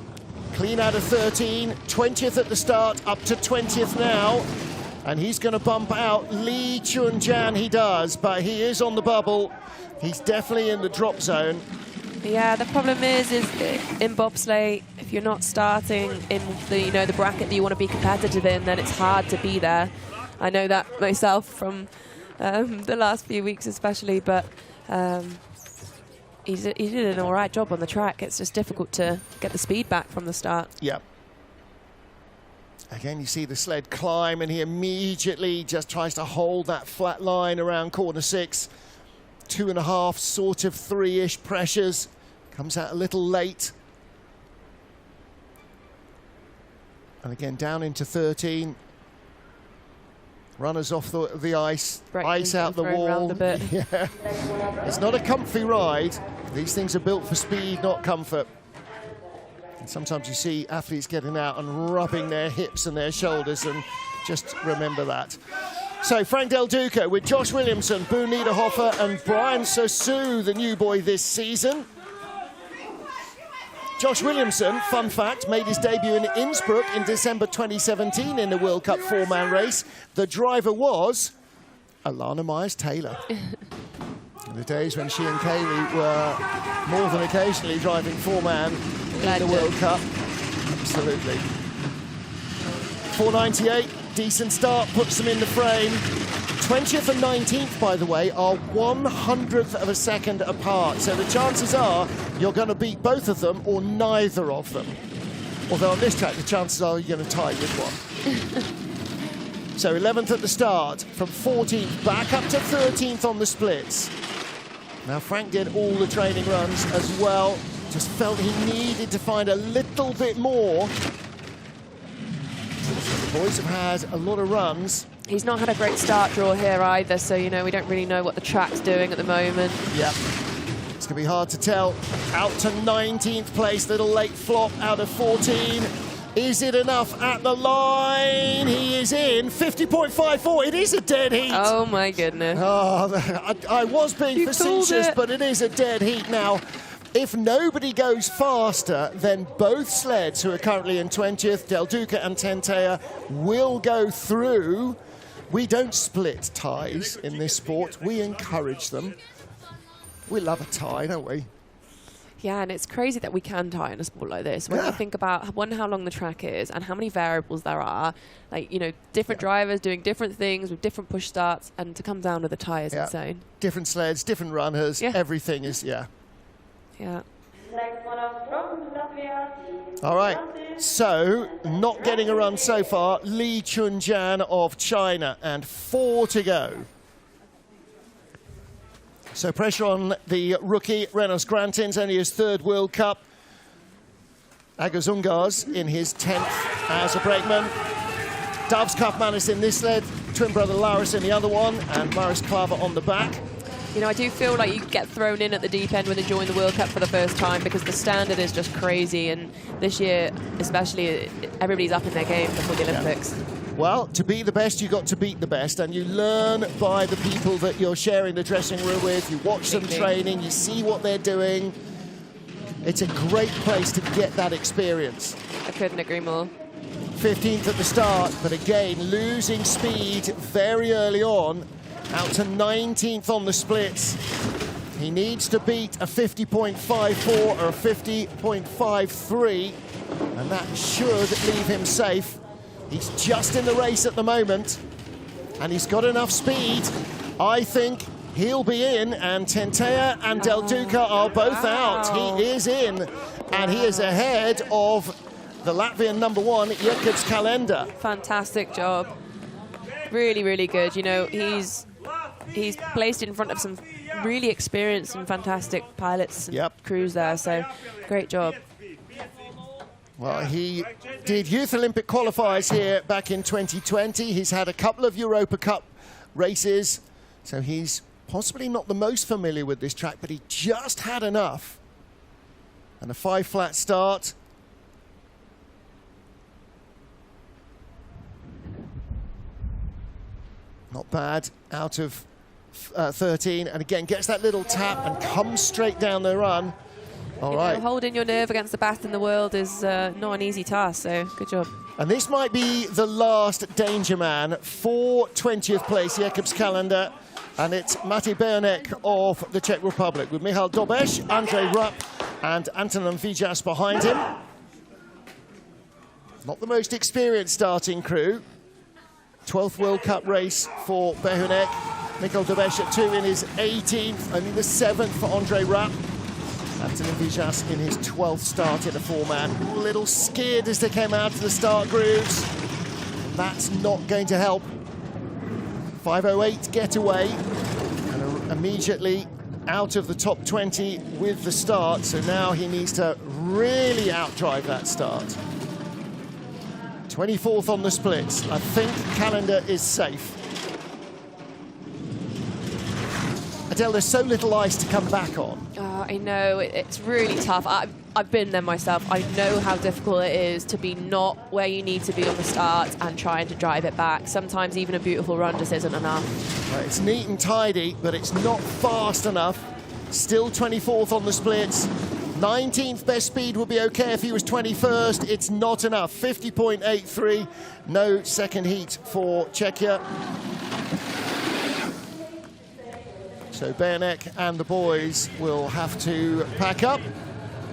Clean out of 13, 20th at the start, up to 20th now. And he's going to bump out Li Chunjan, he does, but he is on the bubble. He's definitely in the drop zone. Yeah, the problem is in bobsleigh, if you're not starting in the the bracket that you want to be competitive in, then it's hard to be there. I know that myself from the last few weeks especially, but he did an all right job on the track. It's just difficult to get the speed back from the start. Yeah. Again, you see the sled climb, and he immediately just tries to hold that flat line around corner 6. 2.5, sort of 3-ish pressures. Comes out a little late. And again, down into 13. Runners off the ice. Ice out the wall. Yeah. It's not a comfy ride. These things are built for speed, not comfort. And sometimes you see athletes getting out and rubbing their hips and their shoulders, and just remember that. So Frank Del Duca with Josh Williamson, Boone Niederhofer and Brian Sosu, the new boy this season. Josh Williamson, fun fact, made his debut in Innsbruck in December 2017 in the World Cup 4-man race. The driver was Alana Myers-Taylor. In the days when she and Kaylee were more than occasionally driving 4-man in the World Cup. Absolutely. 498, decent start, puts them in the frame. 20th and 19th, by the way, are 100th of a second apart. So the chances are you're going to beat both of them or neither of them. Although on this track, the chances are you're going to tie with one. So 11th at the start, from 14th back up to 13th on the splits. Now Frank did all the training runs as well. Just felt he needed to find a little bit more. The boys have had a lot of runs. He's not had a great start draw here either, so, you know, we don't really know what the track's doing at the moment. Yep. It's going to be hard to tell. Out to 19th place, little late flop out of 14. Is it enough at the line? He is in. 50.54. It is a dead heat. Oh, my goodness. Oh, I was being facetious, but it is a dead heat now. If nobody goes faster, then both sleds, who are currently in 20th, Del Duca and Tentea, will go through. We don't split ties in this sport. We encourage them. We love a tie, don't we? Yeah, and it's crazy that we can tie in a sport like this. When you think about, one, how long the track is and how many variables there are, like, you know, different drivers doing different things with different push starts, and to come down with a tie is insane. Different sleds, different runners, everything is, Yeah. All right, so not getting a run so far, Li Chunjian of China, and 4 to go. So pressure on the rookie, Renos Grantins, only his 3rd World Cup. Agazungas in his 10th as a brakeman. Davs Kaufmann in this sled, twin brother Laris in the other one, and Maris Klaver on the back. You know, I do feel like you get thrown in at the deep end when they join the World Cup for the first time, because the standard is just crazy, and this year especially everybody's up in their game before the Olympics. Well, to be the best, you've got to beat the best, and you learn by the people that you're sharing the dressing room with. You watch them training, you see what they're doing. It's a great place to get that experience. I couldn't agree more. 15th at the start, but again, losing speed very early on. Out to 19th on the splits. He needs to beat a 50.54 or a 50.53, and that should leave him safe. He's just in the race at the moment, and he's got enough speed. I think he'll be in, and Tentea and Del Duca are both out. He is in, and he is ahead of the Latvian #1, Jēkabs Kalenda. Fantastic job. Really, really good. You know, he's placed in front of some really experienced and fantastic pilots and crews there, so great job. Well, he did Youth Olympic qualifiers here back in 2020. He's had a couple of Europa Cup races, so he's possibly not the most familiar with this track, but he just had enough. And a 5-flat start. Not bad, out of 13, and again gets that little tap and comes straight down the run. All right. Know, holding your nerve against the best in the world is not an easy task, so good job. And this might be the last danger man for 20th place, Jēkabs Kalenda, and it's Matej Bernek of the Czech Republic, with Michal Dobeš, Andrej Rupp, and Antonin Vijas behind him. Not the most experienced starting crew. 12th World Cup race for Behunek. Michal Dobeš at 2 in his 18th, only the 7th for Andrej Rupp. Antonin Vijas in his 12th start in a 4-man. A little skid as they came out of the start grooves. That's not going to help. 5:08 getaway, and immediately out of the top 20 with the start. So now he needs to really outdrive that start. 24th on the splits. I think Kalenda is safe. Adele, there's so little ice to come back on. I know, it's really tough. I've been there myself. I know how difficult it is to be not where you need to be on the start and trying to drive it back. Sometimes even a beautiful run just isn't enough. Right, it's neat and tidy, but it's not fast enough. Still 24th on the splits. 19th best speed would be okay if he was 21st. It's not enough. 50.83. No second heat for Czechia. So Bayanek and the boys will have to pack up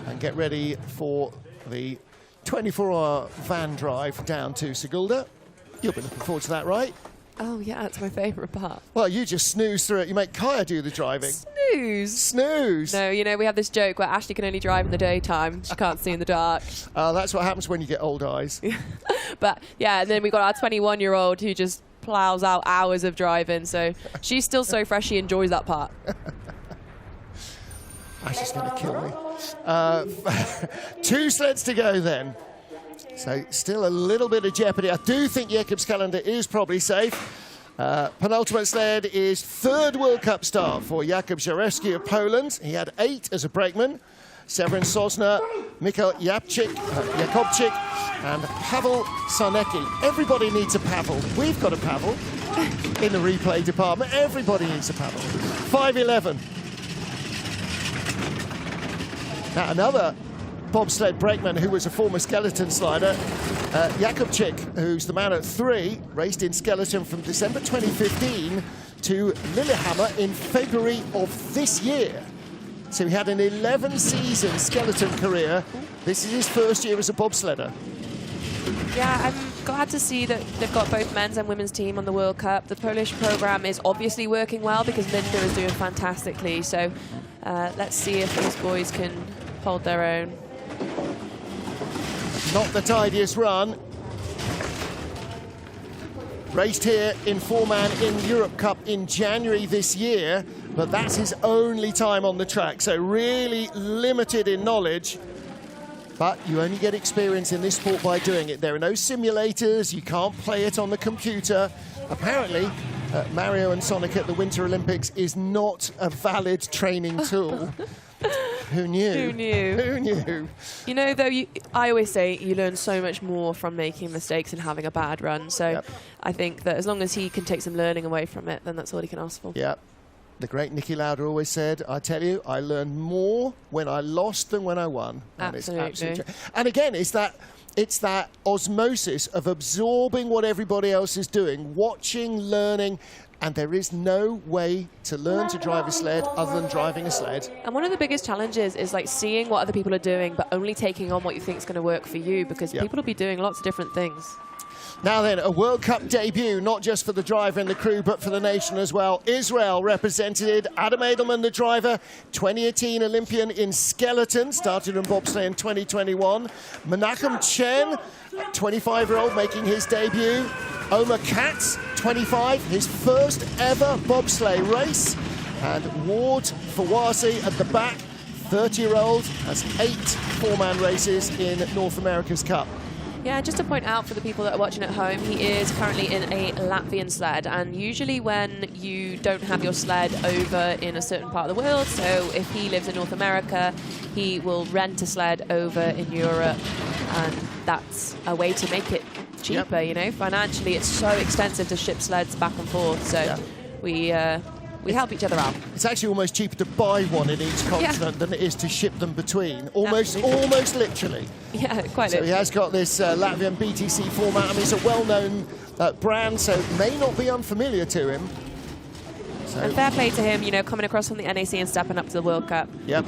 and get ready for the 24-hour van drive down to Sigulda. You'll be looking forward to that, right? Oh, yeah, that's my favourite part. Well, you just snooze through it. You make Kaya do the driving. Snooze? Snooze. No, you know, we have this joke where Ashley can only drive in the daytime. She can't see in the dark. That's what happens when you get old eyes. But, yeah, and then we got our 21-year-old who just plows out hours of driving, so she's still so fresh she enjoys that part. Ashley's going to kill me. 2 sleds to go then. So still a little bit of jeopardy. I do think Jakob's calendar is probably safe. Penultimate sled is 3rd World Cup start for Jakub Jarecki of Poland. He had 8 as a brakeman. Severin Sosna, Mikhail Jakobczyk, and Pavel Sarnecki. Everybody needs a Pavel. We've got a Pavel in the replay department. Everybody needs a Pavel. 5:11. Now another bobsled brakeman who was a former skeleton slider, Jakobczyk, who's the man at 3, raced in skeleton from December 2015 to Lillehammer in February of this year. So he had an 11-season skeleton career. This is his first year as a bobsledder. Yeah, I'm glad to see that they've got both men's and women's team on the World Cup. The Polish program is obviously working well because Linda is doing fantastically. So let's see if these boys can hold their own. Not the tidiest run. Raced here in 4-man in Europe Cup in January this year, but that's his only time on the track, so really limited in knowledge. But you only get experience in this sport by doing it. There are no simulators, you can't play it on the computer. Apparently, Mario and Sonic at the Winter Olympics is not a valid training tool. Who knew? Who knew? Who knew? You know, though, I always say you learn so much more from making mistakes and having a bad run. So Yep. I think that as long as he can take some learning away from it, then that's all he can ask for. Yeah. The great Nicky Lauda always said, I tell you, I learned more when I lost than when I won. And Absolutely. It's absolutely true. And again, it's that osmosis of absorbing what everybody else is doing, watching, learning, and there is no way to learn to drive a sled other than driving a sled. And one of the biggest challenges is like seeing what other people are doing, but only taking on what you think is going to work for you, because Yep. people will be doing lots of different things. Now then, a World Cup debut, not just for the driver and the crew, but for the nation as well. Israel represented. Adam Edelman, the driver, 2018 Olympian in skeleton, started in bobsleigh in 2021. Menachem Chen, 25-year-old, making his debut. Omar Katz, 25, his first ever bobsleigh race. And Ward Fawasi at the back, 30-year-old, has 8 4-man races in North America's Cup. Yeah, just to point out for the people that are watching at home, he is currently in a Latvian sled, and usually when you don't have your sled over in a certain part of the world, so if he lives in North America, he will rent a sled over in Europe, and that's a way to make it cheaper, you know. Financially, it's so expensive to ship sleds back and forth, so we help each other out. It's actually almost cheaper to buy one in each continent than it is to ship them between. Almost literally. Yeah, quite So he has got this Latvian BTC format. I mean, it's a well-known brand, so it may not be unfamiliar to him. So, And fair play to him, you know, coming across from the NAC and stepping up to the World Cup. yep.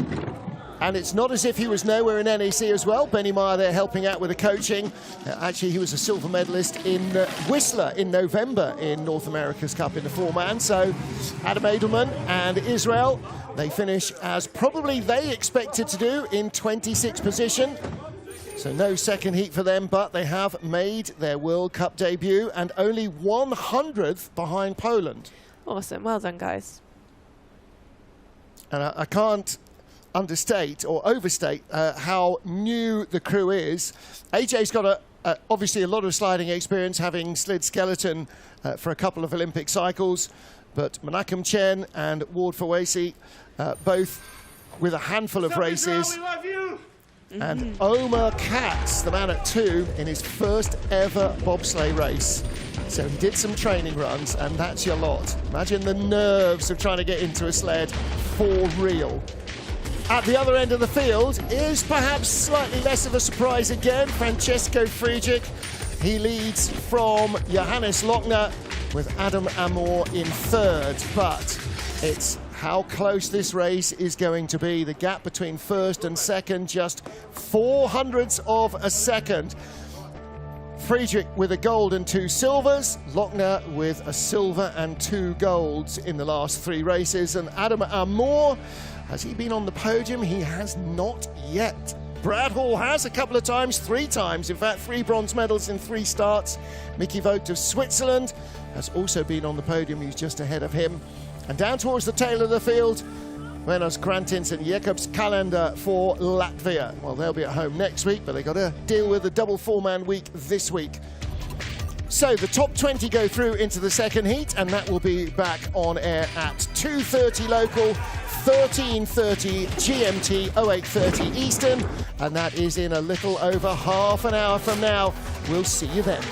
And it's not as if he was nowhere in NAC as well. Benny Maier there helping out with the coaching. Actually, he was a silver medalist in Whistler in November in North America's Cup in the 4-man. So Adam Edelman and Israel, they finish as probably they expected to do in 26th position. So no second heat for them, but they have made their World Cup debut and only 100th behind Poland. Awesome. Well done, guys. And I can't understate or overstate how new the crew is. AJ's got obviously a lot of sliding experience, having slid skeleton for a couple of Olympic cycles, but Menachem Chen and Ward Fawasi both with a handful of races. We love you. And Omar Katz, the man at 2, in his first ever bobsleigh race. So he did some training runs, and that's your lot. Imagine the nerves of trying to get into a sled for real. At the other end of the field is perhaps slightly less of a surprise again, Francesco Friedrich. He leads from Johannes Lochner with Adam Amor in third, but it's how close this race is going to be. The gap between first and second, just 0.04 of a second. Friedrich with a gold and 2 silvers, Lochner with a silver and 2 golds in the last 3 races, and Adam Amor, has he been on the podium? He has not yet. Brad Hall has a couple of times, 3 times, in fact 3 bronze medals in 3 starts. Mickey Vogt of Switzerland has also been on the podium, he's just ahead of him. And down towards the tail of the field, Venus Krantins and Jacobs Kalender for Latvia. Well, they'll be at home next week, but they've got to deal with the double 4-man week this week. So the top 20 go through into the second heat, and that will be back on air at 2:30 local, 13:30 GMT, 08:30 Eastern, and that is in a little over half an hour from now. We'll see you then.